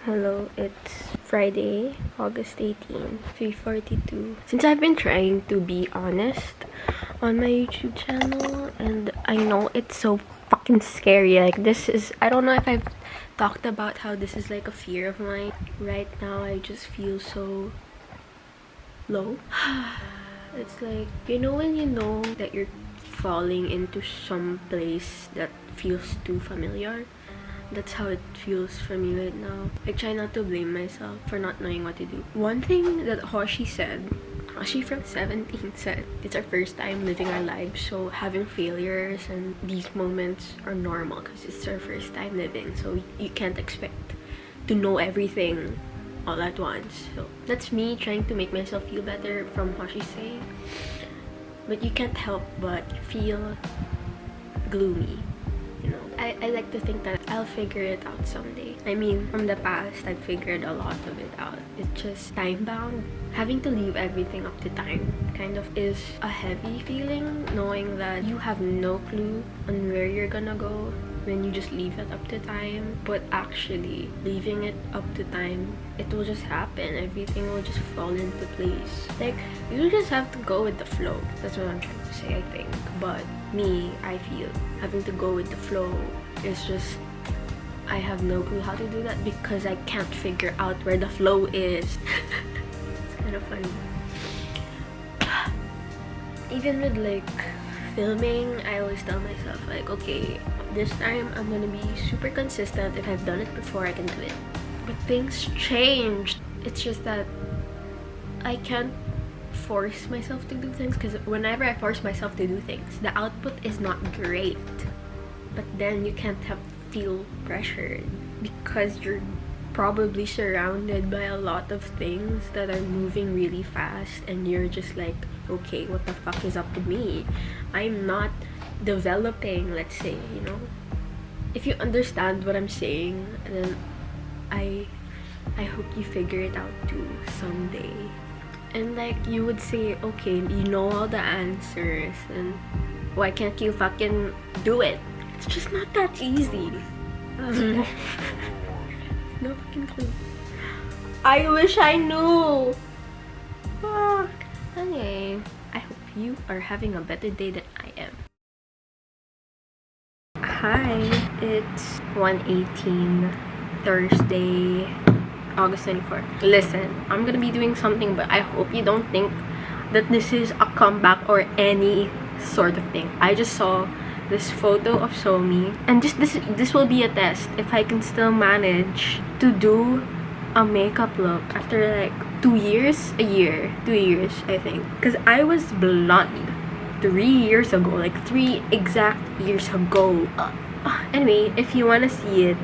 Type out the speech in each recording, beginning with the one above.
Hello, it's Friday, August 18, 3:42. Since I've been trying to be honest on my YouTube channel, and I know it's so fucking scary. Like, I don't know if I've talked about how this is like a fear of mine. Right now, I just feel so low. It's like, when you know that you're falling into some place that feels too familiar. That's how it feels for me right now. I try not to blame myself for not knowing what to do. One thing that Hoshi from 17 said, it's our first time living our lives, so having failures and these moments are normal because it's our first time living, so you can't expect to know everything all at once. So that's me trying to make myself feel better from Hoshi saying. But you can't help but feel gloomy. I like to think that I'll figure it out someday. I mean, from the past, I've figured a lot of it out. It's just time-bound. Having to leave everything up to time kind of is a heavy feeling, knowing that you have no clue on where you're gonna go when you just leave it up to time. But actually, leaving it up to time, it will just happen. Everything will just fall into place. Like, you just have to go with the flow. That's what I'm trying to say, I think. But me, I feel having to go with the flow is just, I have no clue how to do that because I can't figure out where the flow is. It's kind of funny. Even with like filming, I always tell myself like, okay, this time I'm gonna be super consistent. If I've done it before, I can do it. But things changed. It's just that I can't force myself to do things, because whenever I force myself to do things, the output is not great. But then you can't help feel pressured because you're probably surrounded by a lot of things that are moving really fast, and you're just like, okay, what the fuck is up with me? I'm not developing, let's say, If you understand what I'm saying, then I hope you figure it out too someday. And like, you would say, okay, you know all the answers, and why can't you fucking do it? It's just not that easy. No fucking clue. I wish I knew. Anyway, I hope you are having a better day than I am. Hi, it's 1:18, Thursday, August 24th. Listen, I'm gonna be doing something, but I hope you don't think that this is a comeback or any sort of thing. I just saw this photo of Somi, and just this will be a test if I can still manage to do a makeup look after like 2 years, 2 years I think, because I was blonde 3 years ago, like 3 exact years ago. Anyway, if you want to see it,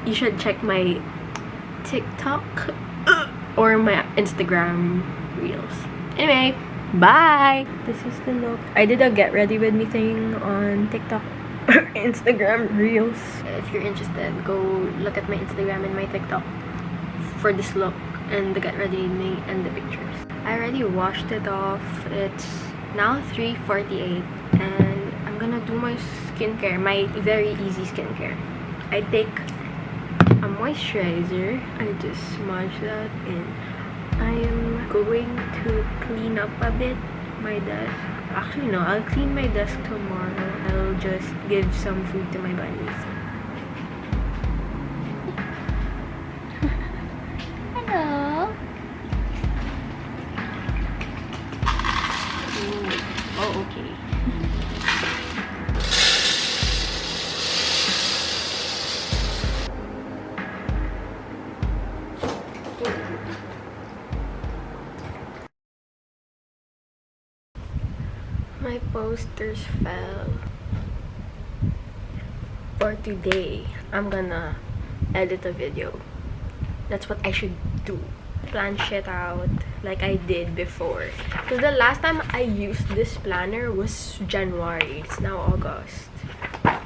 you should check my TikTok or my Instagram reels. Anyway, bye! This is the look. I did a get ready with me thing on TikTok or Instagram reels. If you're interested, go look at my Instagram and my TikTok for this look and the get ready with me and the pictures. I already washed it off. It's now 3:48 and I'm gonna do my skincare, my very easy skincare. I take a moisturizer. I just smudge that in. I am going to clean up a bit my desk. Actually, no, I'll clean my desk tomorrow. I'll just give some food to my bunnies. Hello. Ooh. Oh, okay. My posters fell. For today, I'm gonna edit a video. That's what I should do. Plan shit out like I did before. Because the last time I used this planner was January. It's now August.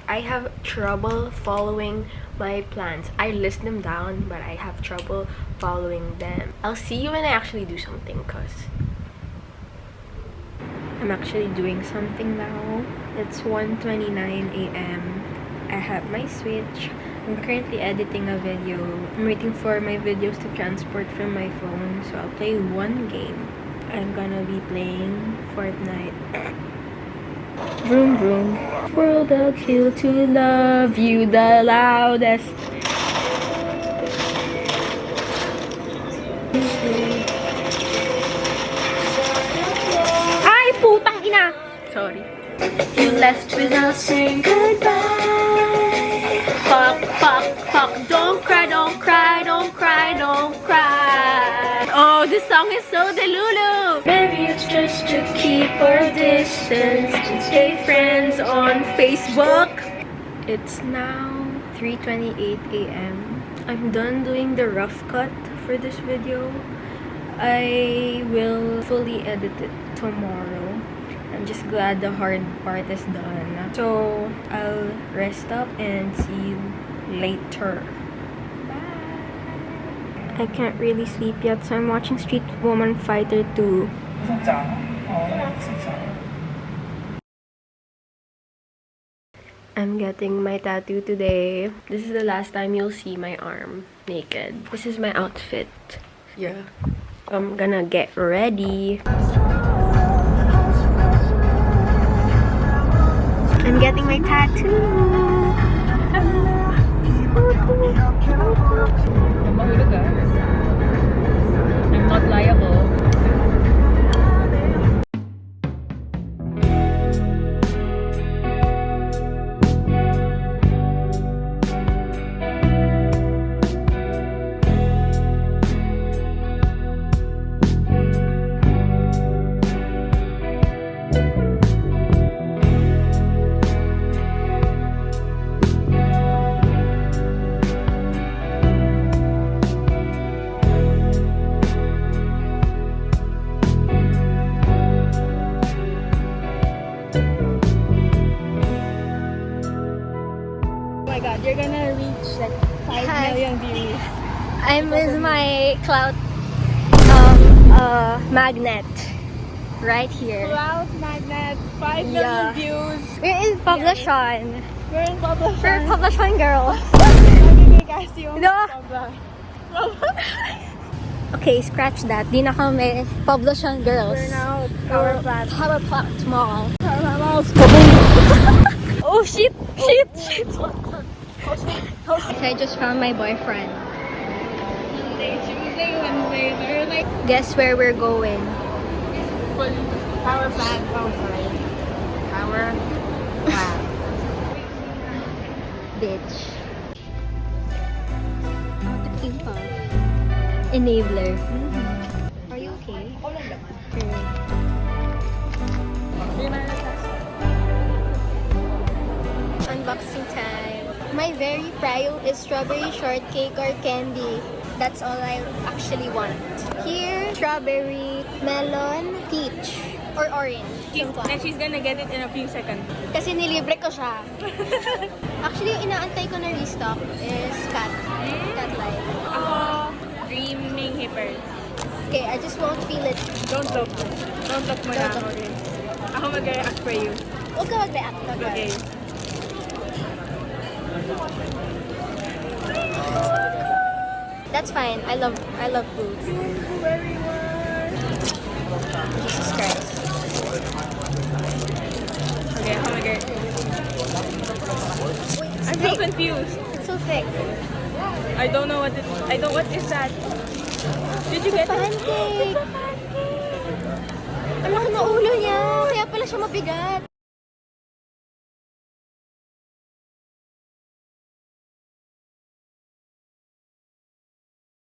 I have trouble following my plans. I list them down, but I have trouble following them. I'll see you when I actually do something, because I'm actually doing something now. It's 1:29 a.m. I have my Switch. I'm currently editing a video. I'm waiting for my videos to transport from my phone, so I'll play one game. I'm gonna be playing Fortnite. Vroom vroom. World I'll kill to love you the loudest. Ay, putang ina! Sorry. You left without saying goodbye. Fuck, fuck, fuck. Don't cry, don't cry, don't cry, don't cry. Oh, this song is so delulu. Maybe it's just to keep our distance and stay friends on Facebook. It's now 3:28 a.m. I'm done doing the rough cut for this video. I will fully edit it tomorrow. I'm just glad the hard part is done. So, I'll rest up and see you later. Bye! I can't really sleep yet, so I'm watching Street Woman Fighter 2. I'm getting my tattoo today. This is the last time you'll see my arm naked. This is my outfit. Yeah. I'm gonna get ready. I'm getting my tattoo. I'm not liable. You're gonna reach like 5 million views. I'm with my clout magnet right here. Cloud magnet, 5 million views. We're in Poblacion. We're in Poblacion. We're Poblacion girls. No. Okay, scratch that. Di na kami Poblacion girls. We're now Power Plant. Power Plant Mall. Power Plant. Oh shit! Shit! Shit! I just found my boyfriend. Monday, Tuesday, Wednesday, Thursday. Guess where we're going? Full Power Plant. Oh, sorry. Power Plant. Bitch. Enabler. Are you okay? Unboxing time. My very prio is strawberry shortcake or candy. That's all I actually want. Here, strawberry, melon, peach, or orange. And she's gonna get it in a few seconds. Kasi nilibre ko siya. Actually, yung inaantay ko na restock is cat light. Ako, dreaming hippers. Okay, I just won't feel it. Don't talk. Don't talk mo na ako. Ako mag-react for you. Huwag ka mag-react. Okay. That's fine. I love food. Jesus Christ. Okay, ako mag-react. I'm so confused. It's so thick. I don't know what what is that? Did you get it? Pancake! Ang laki ng ulo niya. Kaya pala siya mabigat.